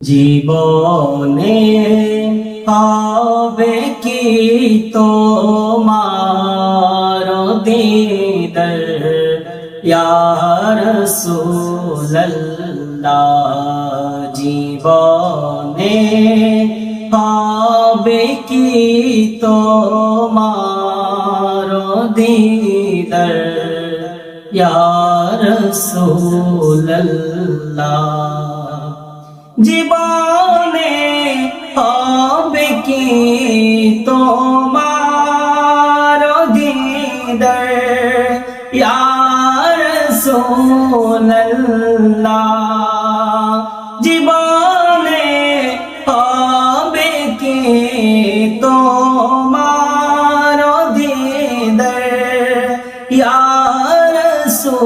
জীবনে হবে কি তোমার দিদার ইয়া রাসূলুল্লাহ। জীবনে হবে কি তোমার দিদার ইয়া রাসূলুল্লাহ। জীবনে হবে কি তোমার দিদার ইয়া রাসূলুল্লাহ। জীবনে হবে কি তোমার দিদার ইয়া রাসূলুল্লাহ।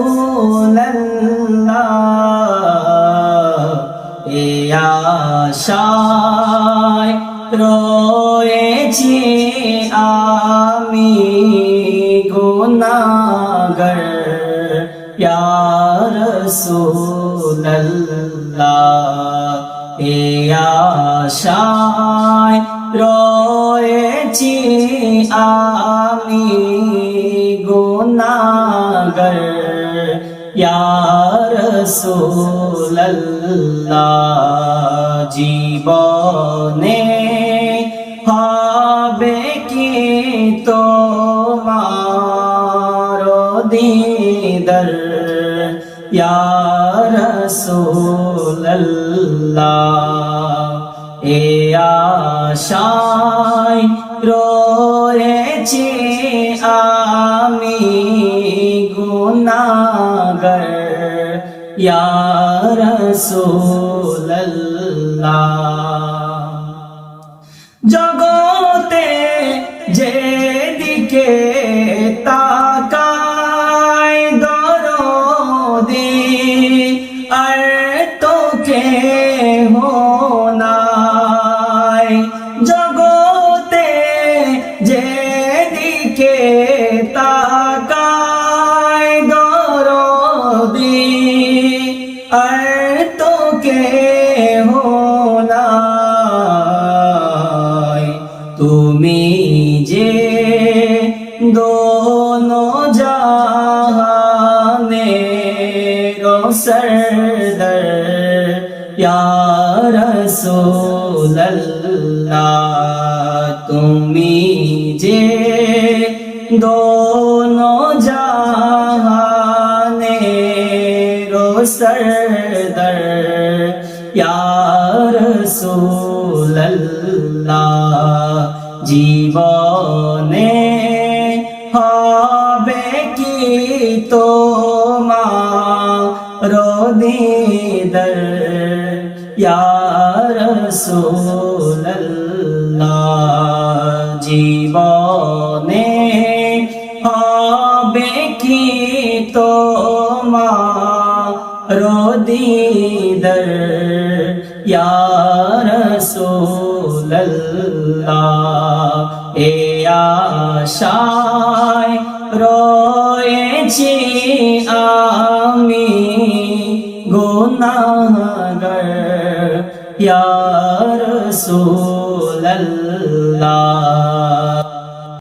আশায় রয়েছি আমি গুনাহগার ইয়া রাসূলুল্লাহ। আশায় রয়েছি আমি গুনাহগার ইয়া রাসূলুল্লাহ। জীবনে হবে কি তোমার দিদার ইয়া রাসূলুল্লাহ। আশায় রয়েছি আমি গুনাহগার ইয়া রাসূলুল্লাহ। জগতে যেদিকে তাকাই দরদি আর তো কেহ নাই। জগতে যেদিকে তাকাই দরদি আর তো কেহ নাই। তুমি যে দোনো জাহানের সরদার ইয়া রাসূলুল্লাহ। তুমি যে দোনো জাহানের সরদার ইয়া রাসূলুল্লাহ। জীবনে হবে কি তোমার দিদার ইয়া রাসূলুল্লাহ। জীবনে হবে কি তোমার দিদার ইয়া রাসূলুল্লাহ। আশায় রয়েছি আমি গুনাহগার ইয়া রাসূলুল্লাহ।